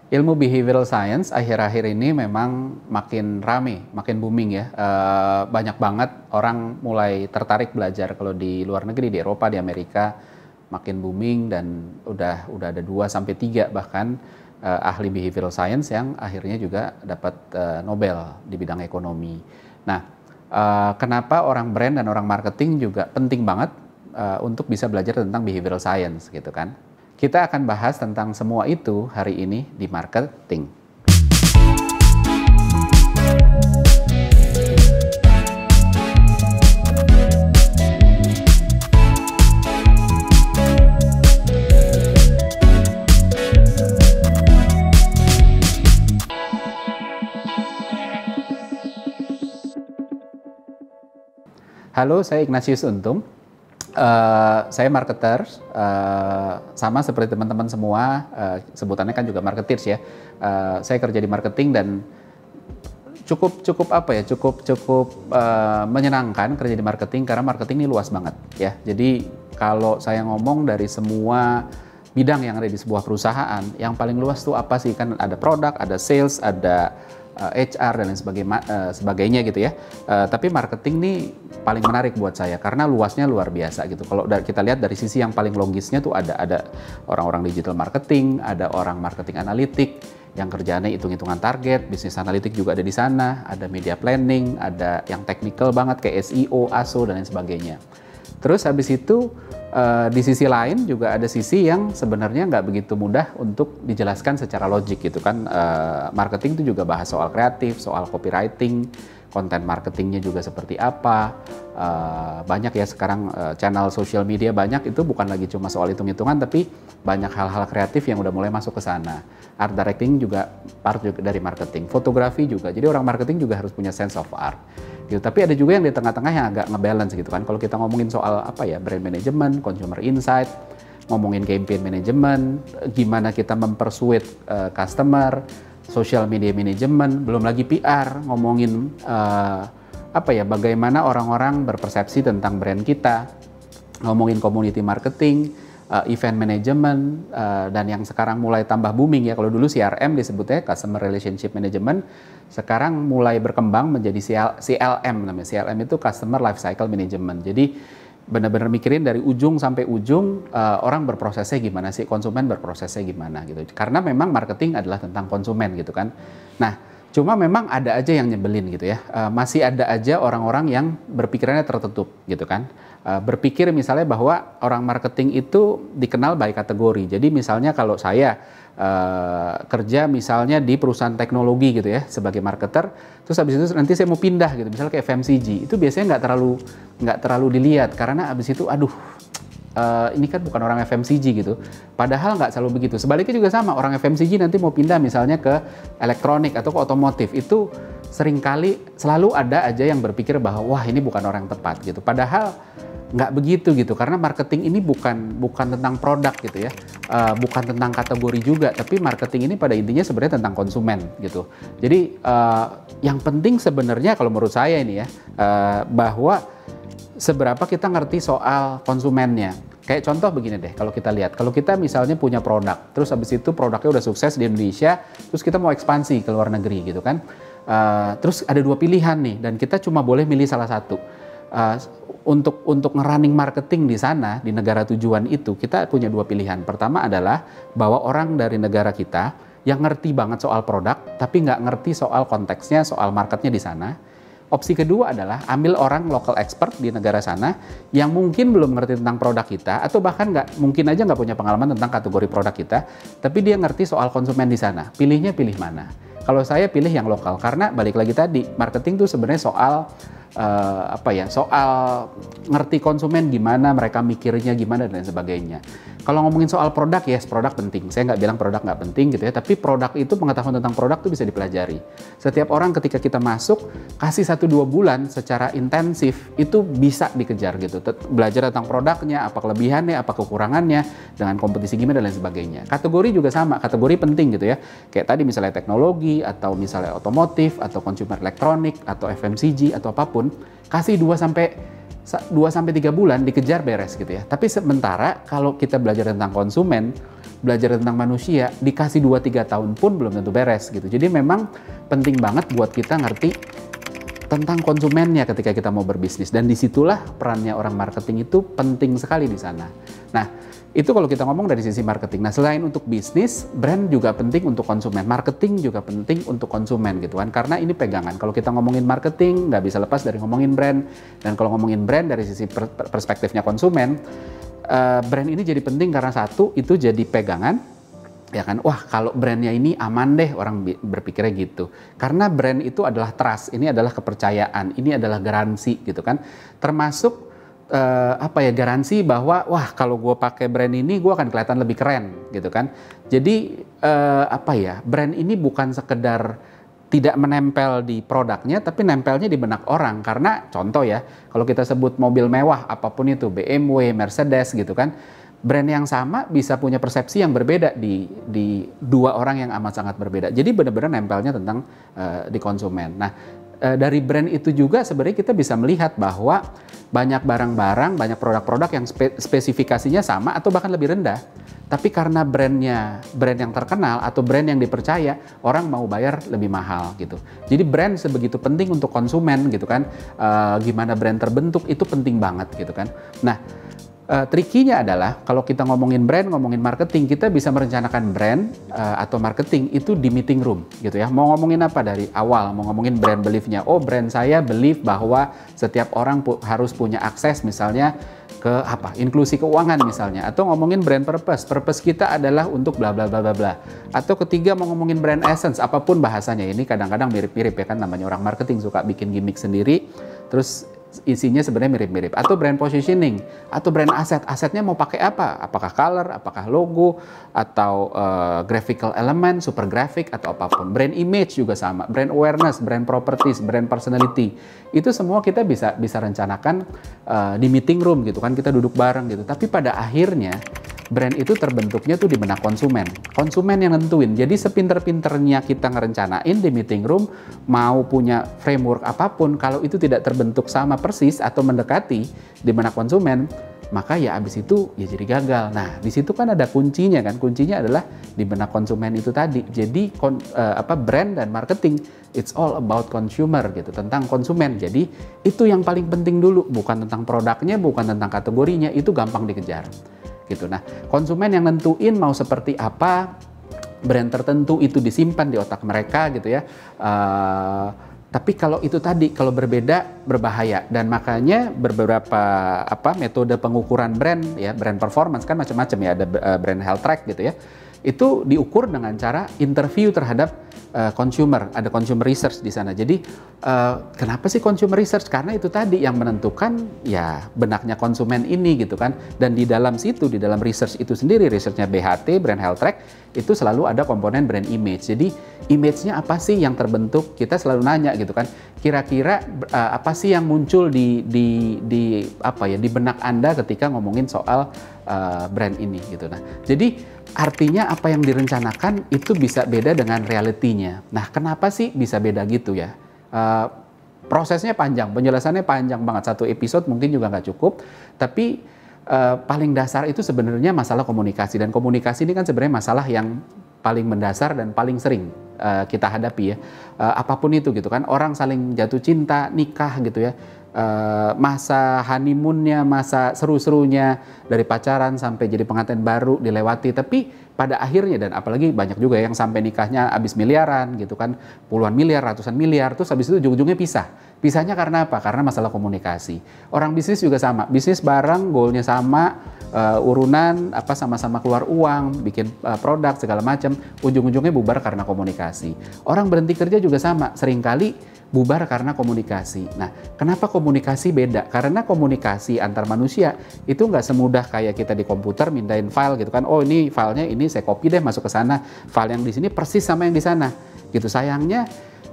Ilmu behavioral science akhir-akhir ini memang makin rame, makin booming ya. Banyak banget orang mulai tertarik belajar. Kalau di luar negeri, di Eropa, di Amerika makin booming dan udah ada 2 sampai 3 bahkan ahli behavioral science yang akhirnya juga dapat Nobel di bidang ekonomi. Nah, kenapa orang brand dan orang marketing juga penting banget untuk bisa belajar tentang behavioral science gitu kan. Kita akan bahas tentang semua itu hari ini di marketing. Halo, saya Ignatius Untung. Saya marketer, sama seperti teman-teman semua, sebutannya kan juga marketeers ya. Saya kerja di marketing dan cukup menyenangkan kerja di marketing karena marketing ini luas banget ya. Jadi kalau saya ngomong dari semua bidang yang ada di sebuah perusahaan, yang paling luas tuh apa sih? Kan ada produk, ada sales, ada HR dan lain sebagainya gitu ya. Tapi marketing nih paling menarik buat saya karena luasnya luar biasa gitu. Kalau kita lihat dari sisi yang paling logisnya tuh ada orang-orang digital marketing, ada orang marketing analitik yang kerjaannya hitung-hitungan target, bisnis analitik juga ada di sana, ada media planning, ada yang technical banget kayak SEO, ASO dan lain sebagainya. Terus habis itu di sisi lain juga ada sisi yang sebenarnya nggak begitu mudah untuk dijelaskan secara logik gitu kan. Marketing itu juga bahas soal kreatif, soal copywriting, konten marketingnya juga seperti apa. Banyak ya sekarang channel social media banyak, itu bukan lagi cuma soal hitung-hitungan tapi banyak hal-hal kreatif yang udah mulai masuk ke sana. Art directing juga part juga dari marketing, fotografi juga. Jadi orang marketing juga harus punya sense of art. Gitu. Tapi ada juga yang di tengah-tengah yang agak ngebalance gitu kan. Kalau kita ngomongin soal apa ya, brand management, consumer insight, ngomongin campaign management, gimana kita mempersuade customer, social media management, belum lagi PR, ngomongin bagaimana orang-orang berpersepsi tentang brand kita, ngomongin community marketing, event management, dan yang sekarang mulai tambah booming ya. Kalau dulu CRM disebutnya Customer Relationship Management, sekarang mulai berkembang menjadi CLM namanya. CLM itu Customer Lifecycle Management. Jadi benar-benar mikirin dari ujung sampai ujung, orang berprosesnya gimana sih, konsumen berprosesnya gimana gitu. Karena memang marketing adalah tentang konsumen gitu kan. Nah, cuma memang ada aja yang nyebelin gitu ya. Masih ada aja orang-orang yang berpikirannya tertutup gitu kan. Berpikir misalnya bahwa orang marketing itu dikenal by kategori. Jadi misalnya kalau saya kerja misalnya di perusahaan teknologi gitu ya sebagai marketer, terus habis itu nanti saya mau pindah gitu misalnya ke FMCG, itu biasanya nggak terlalu dilihat karena habis itu ini kan bukan orang FMCG gitu. Padahal nggak selalu begitu. Sebaliknya juga sama, orang FMCG nanti mau pindah misalnya ke elektronik atau ke otomotif, itu seringkali selalu ada aja yang berpikir bahwa wah ini bukan orang yang tepat gitu. Padahal nggak begitu gitu, karena marketing ini bukan tentang produk gitu ya, bukan tentang kategori juga, tapi marketing ini pada intinya sebenarnya tentang konsumen gitu. Jadi yang penting sebenarnya kalau menurut saya ini ya, bahwa seberapa kita ngerti soal konsumennya. Kayak contoh begini deh, kalau kita lihat, kalau kita misalnya punya produk, terus habis itu produknya udah sukses di Indonesia, terus kita mau ekspansi ke luar negeri gitu kan, terus ada 2 pilihan nih, dan kita cuma boleh milih salah satu. Untuk nge-running marketing di sana, di negara tujuan itu, kita punya 2 pilihan. Pertama adalah bawa orang dari negara kita yang ngerti banget soal produk, tapi nggak ngerti soal konteksnya, soal marketnya di sana. Opsi kedua adalah ambil orang local expert di negara sana yang mungkin belum ngerti tentang produk kita, atau bahkan mungkin aja nggak punya pengalaman tentang kategori produk kita, tapi dia ngerti soal konsumen di sana. Pilihnya pilih mana? Kalau saya pilih yang lokal, karena balik lagi tadi, marketing tuh sebenarnya soal soal ngerti konsumen gimana, mereka mikirnya gimana dan lain sebagainya. Kalau ngomongin soal produk, yes, produk penting. Saya nggak bilang produk nggak penting gitu ya, tapi produk itu, pengetahuan tentang produk itu bisa dipelajari. Setiap orang ketika kita masuk, kasih 1-2 bulan secara intensif, itu bisa dikejar gitu. Belajar tentang produknya, apa kelebihannya, apa kekurangannya, dengan kompetisi gimana dan lain sebagainya. Kategori juga sama, kategori penting gitu ya. Kayak tadi misalnya teknologi, atau misalnya otomotif, atau consumer elektronik, atau FMCG, atau apapun, kasih 2 sampai 3 bulan dikejar beres gitu ya. Tapi sementara kalau kita belajar tentang konsumen, belajar tentang manusia, dikasih 2-3 tahun pun belum tentu beres gitu. Jadi memang penting banget buat kita ngerti tentang konsumennya ketika kita mau berbisnis, dan disitulah perannya orang marketing itu penting sekali di sana. Nah, itu kalau kita ngomong dari sisi marketing. Nah, selain untuk bisnis, brand juga penting untuk konsumen. Marketing juga penting untuk konsumen gitu kan. Karena ini pegangan. Kalau kita ngomongin marketing, nggak bisa lepas dari ngomongin brand. Dan kalau ngomongin brand dari sisi perspektifnya konsumen, brand ini jadi penting karena satu, itu jadi pegangan. Ya kan, wah kalau brandnya ini aman deh, orang berpikirnya gitu. Karena brand itu adalah trust, ini adalah kepercayaan, ini adalah garansi gitu kan. Termasuk garansi bahwa wah kalau gue pakai brand ini gue akan kelihatan lebih keren gitu kan. Jadi brand ini bukan sekedar tidak menempel di produknya, tapi nempelnya di benak orang. Karena contoh ya, kalau kita sebut mobil mewah apapun itu, BMW, Mercedes gitu kan, brand yang sama bisa punya persepsi yang berbeda di dua orang yang amat sangat berbeda. Jadi benar-benar nempelnya tentang di konsumen. Nah, dari brand itu juga sebenarnya kita bisa melihat bahwa banyak barang-barang, banyak produk-produk yang spesifikasinya sama atau bahkan lebih rendah. Tapi karena brandnya brand yang terkenal atau brand yang dipercaya, orang mau bayar lebih mahal gitu. Jadi brand sebegitu penting untuk konsumen gitu kan. Gimana brand terbentuk itu penting banget gitu kan. Nah, trikinya adalah kalau kita ngomongin brand, ngomongin marketing, kita bisa merencanakan brand atau marketing itu di meeting room gitu ya. Mau ngomongin apa dari awal, mau ngomongin brand belief-nya. Oh, brand saya belief bahwa setiap orang harus punya akses misalnya ke inklusi keuangan misalnya, atau ngomongin brand purpose. Purpose kita adalah untuk bla bla bla bla bla. Atau ketiga mau ngomongin brand essence, apapun bahasanya. Ini kadang-kadang mirip-mirip ya kan, namanya orang marketing suka bikin gimmick sendiri. Terus isinya sebenarnya mirip-mirip. Atau brand positioning, atau brand aset. Asetnya mau pakai apa? Apakah color, apakah logo, atau graphical element, super graphic, atau apapun. Brand image juga sama. Brand awareness, brand properties, brand personality. Itu semua kita bisa rencanakan di meeting room gitu kan. Kita duduk bareng gitu. Tapi pada akhirnya brand itu terbentuknya tuh di benak konsumen. Konsumen yang nentuin. Jadi sepinter-pinternya kita ngerencanain di meeting room, mau punya framework apapun, kalau itu tidak terbentuk sama persis atau mendekati di benak konsumen, maka ya abis itu ya jadi gagal. Nah, di situ kan ada kuncinya kan. Kuncinya adalah di benak konsumen itu tadi. Jadi brand dan marketing, it's all about consumer gitu, tentang konsumen. Jadi itu yang paling penting dulu, bukan tentang produknya, bukan tentang kategorinya, itu gampang dikejar. Gitu. Nah, konsumen yang nentuin mau seperti apa, brand tertentu itu disimpan di otak mereka gitu ya. Tapi kalau itu tadi, kalau berbeda berbahaya, dan makanya beberapa metode pengukuran brand ya, brand performance kan macam-macam ya, ada brand health track gitu ya. Itu diukur dengan cara interview terhadap consumer, ada consumer research di sana. Jadi kenapa sih consumer research? Karena itu tadi yang menentukan ya benaknya konsumen ini gitu kan. Dan di dalam situ, di dalam research itu sendiri, researchnya BHT, Brand Health Track, itu selalu ada komponen brand image. Jadi image-nya apa sih yang terbentuk? Kita selalu nanya gitu kan. Kira-kira apa sih yang muncul di benak Anda ketika ngomongin soal brand ini gitu. Nah, jadi artinya apa yang direncanakan itu bisa beda dengan realitinya. Nah, kenapa sih bisa beda gitu ya? Prosesnya panjang, penjelasannya panjang banget. Satu episode mungkin juga nggak cukup. Tapi paling dasar itu sebenarnya masalah komunikasi. Dan komunikasi ini kan sebenarnya masalah yang paling mendasar dan paling sering kita hadapi ya. Apapun itu gitu kan. Orang saling jatuh cinta, nikah gitu ya. Masa honeymoonnya, masa seru-serunya dari pacaran sampai jadi pengantin baru dilewati, tapi pada akhirnya, dan apalagi banyak juga yang sampai nikahnya habis miliaran gitu kan, puluhan miliar, ratusan miliar, terus habis itu ujung-ujungnya pisah. Pisahnya karena apa? Karena masalah komunikasi. Orang bisnis juga sama, bisnis bareng, goalnya sama, urunan sama-sama keluar uang, bikin produk segala macam, ujung-ujungnya bubar karena komunikasi. Orang berhenti kerja juga sama, seringkali bubar karena komunikasi. Nah, kenapa komunikasi beda? Karena komunikasi antar manusia itu nggak semudah kayak kita di komputer mindain file gitu kan. Oh, ini filenya ini saya copy deh masuk ke sana. File yang di sini persis sama yang di sana. Gitu. Sayangnya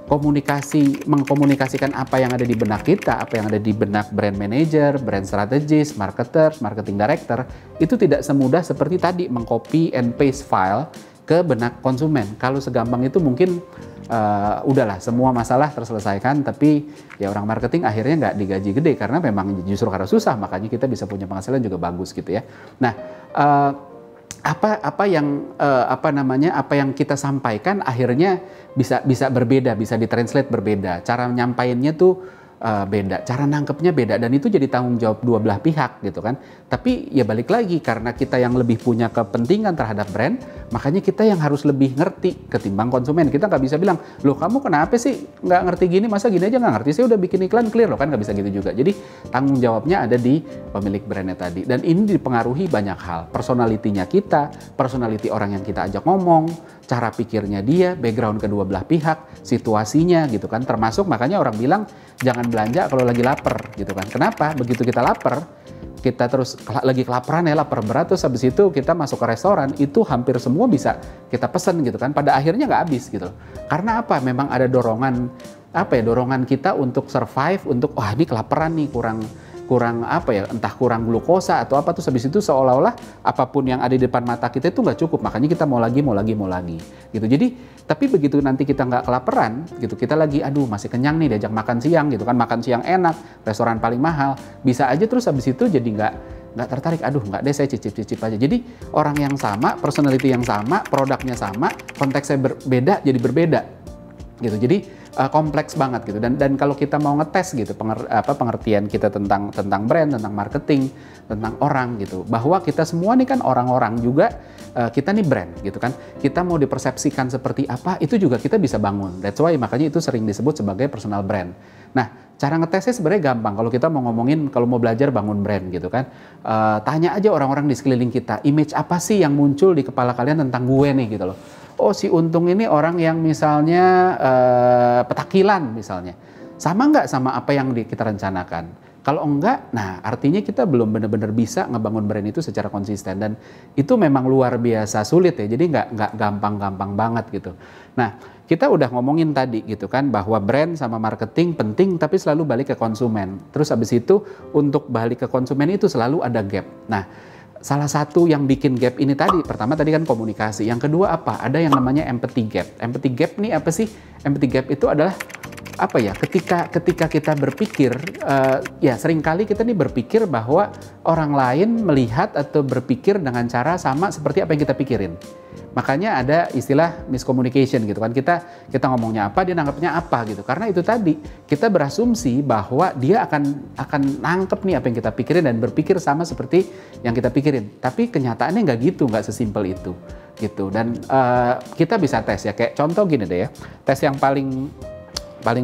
mengkomunikasikan apa yang ada di benak kita, apa yang ada di benak brand manager, brand strategist, marketers, marketing director, itu tidak semudah seperti tadi mengcopy and paste file ke benak konsumen. Kalau segampang itu mungkin udahlah semua masalah terselesaikan, tapi ya orang marketing akhirnya nggak digaji gede karena memang justru karena susah, makanya kita bisa punya penghasilan juga bagus gitu ya. Nah, apa yang apa yang kita sampaikan akhirnya bisa berbeda, bisa ditranslate berbeda. Cara nyampainnya tuh beda, cara nangkepnya beda, dan itu jadi tanggung jawab dua belah pihak gitu kan. Tapi ya balik lagi, karena kita yang lebih punya kepentingan terhadap brand, makanya kita yang harus lebih ngerti ketimbang konsumen. Kita nggak bisa bilang, loh kamu kenapa sih nggak ngerti gini, masa gini aja nggak ngerti, saya udah bikin iklan clear loh, kan nggak bisa gitu juga. Jadi tanggung jawabnya ada di pemilik brandnya tadi, dan ini dipengaruhi banyak hal, personalitinya kita, personality orang yang kita ajak ngomong, cara pikirnya dia, background kedua belah pihak, situasinya gitu kan. Termasuk makanya orang bilang jangan belanja kalau lagi lapar gitu kan. Kenapa? Begitu kita lapar, kita terus lagi kelaparan ya, lapar berat, terus habis itu kita masuk ke restoran, itu hampir semua bisa kita pesen gitu kan. Pada akhirnya nggak habis gitu. Karena apa? Memang ada dorongan dorongan kita untuk survive, untuk wah ini kelaparan nih, kurang entah kurang glukosa atau apa, tuh habis itu seolah-olah apapun yang ada di depan mata kita itu nggak cukup, makanya kita mau lagi gitu. Jadi tapi begitu nanti kita nggak kelaparan gitu, kita lagi aduh masih kenyang nih, diajak makan siang gitu kan, makan siang enak, restoran paling mahal, bisa aja terus habis itu jadi nggak tertarik, aduh nggak deh saya cicip aja. Jadi orang yang sama, personality yang sama, produknya sama, konteksnya berbeda jadi berbeda gitu. Jadi kompleks banget gitu, dan kalau kita mau ngetes gitu pengertian kita tentang brand, tentang marketing, tentang orang gitu, bahwa kita semua nih kan orang-orang juga, kita nih brand gitu kan, kita mau dipersepsikan seperti apa itu juga kita bisa bangun. That's why makanya itu sering disebut sebagai personal brand. Nah, cara ngetesnya sebenarnya gampang. Kalau kita mau ngomongin, kalau mau belajar bangun brand gitu kan, tanya aja orang-orang di sekeliling kita, image apa sih yang muncul di kepala kalian tentang gue nih gitu loh. Oh si Untung ini orang yang misalnya petakilan misalnya, sama nggak sama apa yang kita rencanakan? Kalau enggak, nah artinya kita belum benar-benar bisa ngebangun brand itu secara konsisten, dan itu memang luar biasa sulit ya. Jadi nggak gampang-gampang banget gitu. Nah kita udah ngomongin tadi gitu kan, bahwa brand sama marketing penting, tapi selalu balik ke konsumen. Terus habis itu untuk balik ke konsumen itu selalu ada gap. Nah salah satu yang bikin gap ini tadi, pertama tadi kan komunikasi. Yang kedua apa? Ada yang namanya empathy gap. Empathy gap nih apa sih? Empathy gap itu adalah apa ya? Ketika kita berpikir, ya seringkali kita nih berpikir bahwa orang lain melihat atau berpikir dengan cara sama seperti apa yang kita pikirin. Makanya ada istilah miscommunication gitu kan, kita ngomongnya apa, dia nanggapnya apa gitu. Karena itu tadi, kita berasumsi bahwa dia akan nangkep nih apa yang kita pikirin dan berpikir sama seperti yang kita pikirin. Tapi kenyataannya nggak gitu, nggak sesimpel itu gitu. Dan kita bisa tes ya, kayak contoh gini deh ya, tes yang paling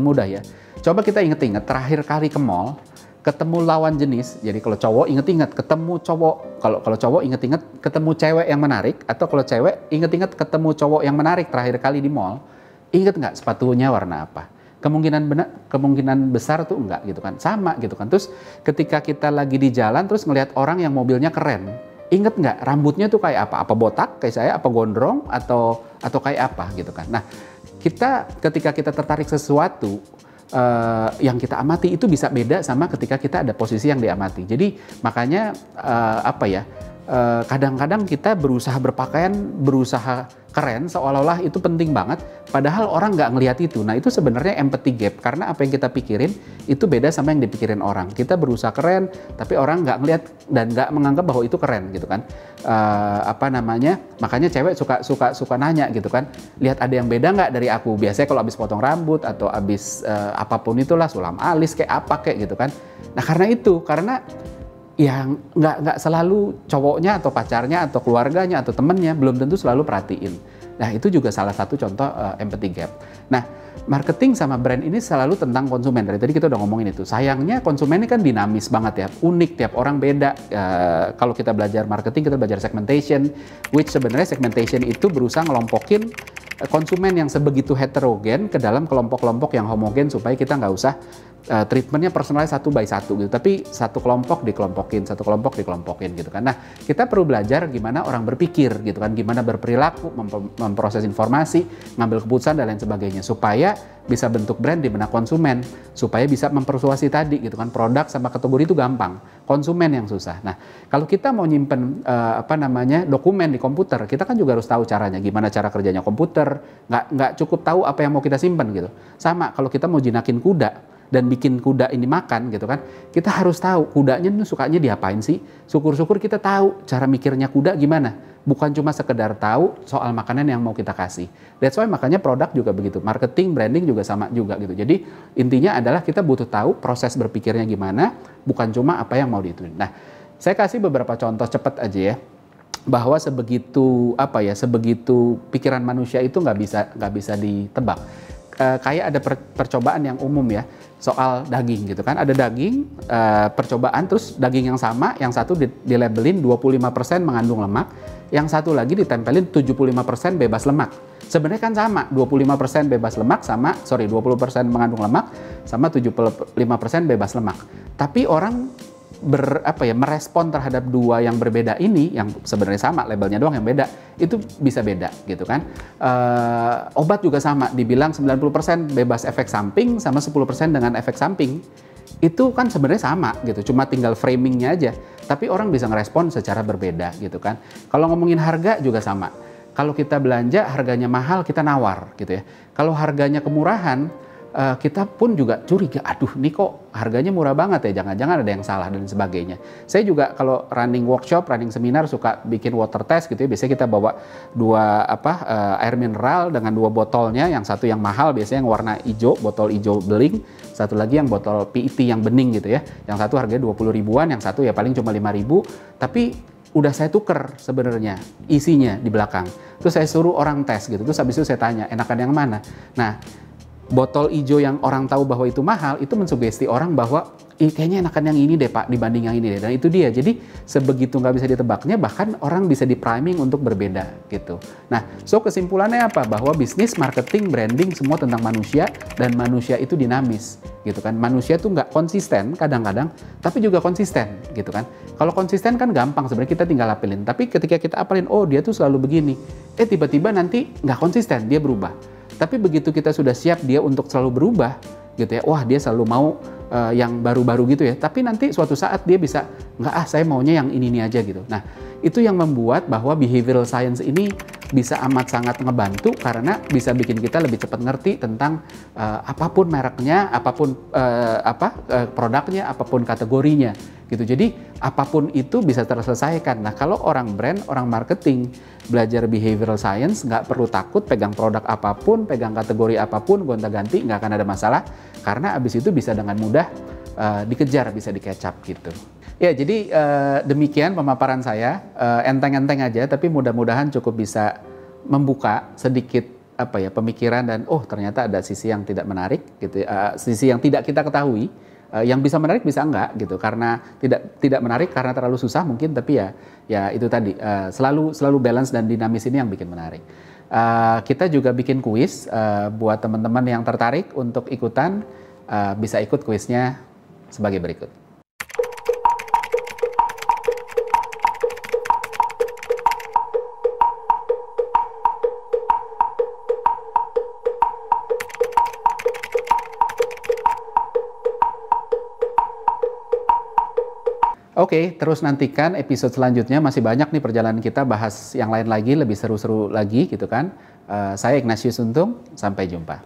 mudah ya. Coba kita inget-inget terakhir kali ke mall, ketemu lawan jenis. Jadi kalau cowok inget-inget ketemu cowok, kalau cowok inget-inget ketemu cewek yang menarik, atau kalau cewek inget-inget ketemu cowok yang menarik terakhir kali di mall, inget nggak sepatunya warna apa? Kemungkinan besar tuh enggak gitu kan, sama gitu kan. Terus ketika kita lagi di jalan terus ngelihat orang yang mobilnya keren, inget nggak rambutnya tuh kayak apa? Apa botak kayak saya, apa gondrong, atau kayak apa gitu kan. Nah ketika kita tertarik sesuatu, yang kita amati itu bisa beda sama ketika kita ada posisi yang diamati. Jadi makanya kadang-kadang kita berusaha berpakaian, berusaha keren seolah-olah itu penting banget, padahal orang nggak ngelihat itu. Nah itu sebenarnya empathy gap, karena apa yang kita pikirin itu beda sama yang dipikirin orang. Kita berusaha keren, tapi orang nggak ngelihat dan nggak menganggap bahwa itu keren gitu kan. Makanya cewek suka nanya gitu kan, lihat ada yang beda nggak dari aku. Biasanya kalau abis potong rambut atau abis apapun itulah, sulam alis kayak apa kayak gitu kan. Nah karena yang nggak selalu cowoknya atau pacarnya atau keluarganya atau temennya belum tentu selalu perhatiin. Nah itu juga salah satu contoh empathy gap. Nah marketing sama brand ini selalu tentang konsumen. Dari tadi kita udah ngomongin itu. Sayangnya konsumen ini kan dinamis banget ya, unik, tiap orang beda. Kalau kita belajar marketing, kita belajar segmentation, which sebenarnya segmentation itu berusaha ngelompokin konsumen yang sebegitu heterogen ke dalam kelompok-kelompok yang homogen, supaya kita nggak usah treatmentnya personalize satu by satu gitu, tapi satu kelompok dikelompokin gitu kan. Nah kita perlu belajar gimana orang berpikir gitu kan, gimana berperilaku, memproses informasi, ngambil keputusan dan lain sebagainya, supaya bisa bentuk brand di benak konsumen, supaya bisa mempersuasi tadi gitu kan. Produk sama kategori itu gampang, konsumen yang susah. Nah kalau kita mau nyimpen dokumen di komputer, kita kan juga harus tahu caranya, gimana cara kerjanya komputer. Nggak cukup tahu apa yang mau kita simpen gitu. Sama kalau kita mau jinakin kuda dan bikin kuda ini makan gitu kan, kita harus tahu kudanya itu sukanya diapain sih. Syukur-syukur kita tahu cara mikirnya kuda gimana. bukan cuma sekedar tahu soal makanan yang mau kita kasih. That's why makanya produk juga begitu, marketing, branding juga sama juga gitu. Jadi intinya adalah kita butuh tahu proses berpikirnya gimana, bukan cuma apa yang mau diituin. Nah, saya kasih beberapa contoh cepat aja ya, bahwa sebegitu sebegitu pikiran manusia itu nggak bisa ditebak. Kayak ada percobaan yang umum ya soal daging gitu kan, ada daging percobaan, terus daging yang sama, yang satu dilabelin 25% mengandung lemak, yang satu lagi ditempelin 75% bebas lemak. Sebenarnya kan sama, 25% bebas lemak sama 20% mengandung lemak sama 75% bebas lemak. Tapi orang merespon terhadap dua yang berbeda ini, yang sebenarnya sama, labelnya doang yang beda, itu bisa beda gitu kan. Obat juga sama, dibilang 90% bebas efek samping sama 10% dengan efek samping. Itu kan sebenarnya sama gitu, cuma tinggal framingnya aja. Tapi orang bisa ngerespon secara berbeda gitu kan. Kalau ngomongin harga juga sama. Kalau kita belanja harganya mahal, kita nawar gitu ya. Kalau harganya kemurahan, kita pun juga curiga, aduh ini kok harganya murah banget ya, jangan-jangan ada yang salah dan sebagainya. Saya juga kalau running workshop, running seminar suka bikin water test gitu ya. Biasanya kita bawa air mineral dengan 2 botolnya, yang satu yang mahal biasanya yang warna hijau, botol hijau beling, satu lagi yang botol PET yang bening gitu ya. Yang satu harganya 20 ribuan, yang satu ya paling cuma 5 ribu, tapi udah saya tuker sebenarnya isinya di belakang. Terus saya suruh orang tes gitu, terus habis itu saya tanya, enakan yang mana? Nah, botol hijau yang orang tahu bahwa itu mahal, itu mensugesti orang bahwa kayaknya enakan yang ini deh Pak dibanding yang ini deh. Dan itu dia, jadi sebegitu nggak bisa ditebaknya, bahkan orang bisa di priming untuk berbeda gitu. Nah, so kesimpulannya apa? Bahwa bisnis, marketing, branding semua tentang manusia, dan manusia itu dinamis gitu kan. Manusia tuh nggak konsisten kadang-kadang, tapi juga konsisten gitu kan. Kalau konsisten kan gampang sebenarnya, kita tinggal apelin. Tapi ketika kita apelin, oh dia tuh selalu begini, tiba-tiba nanti nggak konsisten, dia berubah. Tapi begitu kita sudah siap dia untuk selalu berubah gitu ya, wah dia selalu mau yang baru-baru gitu ya, tapi nanti suatu saat dia bisa, saya maunya yang ini aja gitu. Nah, itu yang membuat bahwa behavioral science ini bisa amat sangat ngebantu, karena bisa bikin kita lebih cepat ngerti tentang apapun mereknya, apapun produknya, apapun kategorinya gitu. Jadi apapun itu bisa terselesaikan. Nah, kalau orang brand, orang marketing belajar behavioral science, nggak perlu takut pegang produk apapun, pegang kategori apapun, gonta-ganti, nggak akan ada masalah, karena abis itu bisa dengan mudah dikejar, bisa di-catch-up gitu. Ya, jadi demikian pemaparan saya, enteng-enteng aja, tapi mudah-mudahan cukup bisa membuka sedikit pemikiran, dan ternyata ada sisi yang tidak menarik gitu, sisi yang tidak kita ketahui. Yang bisa menarik bisa enggak gitu, karena tidak menarik karena terlalu susah mungkin, tapi ya itu tadi, selalu balance dan dinamis ini yang bikin menarik. Kita juga bikin kuis buat teman-teman yang tertarik untuk ikutan, bisa ikut kuisnya sebagai berikut. Oke, terus nantikan episode selanjutnya, masih banyak nih perjalanan kita, bahas yang lain lagi, lebih seru-seru lagi gitu kan. Saya Ignatius Untung, sampai jumpa.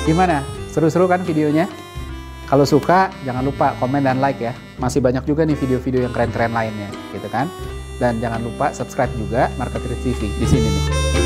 Gimana? Seru-seru kan videonya? Kalau suka, jangan lupa komen dan like ya. Masih banyak juga nih video-video yang keren-keren lainnya gitu kan. Dan jangan lupa subscribe juga Marketer TV di sini nih.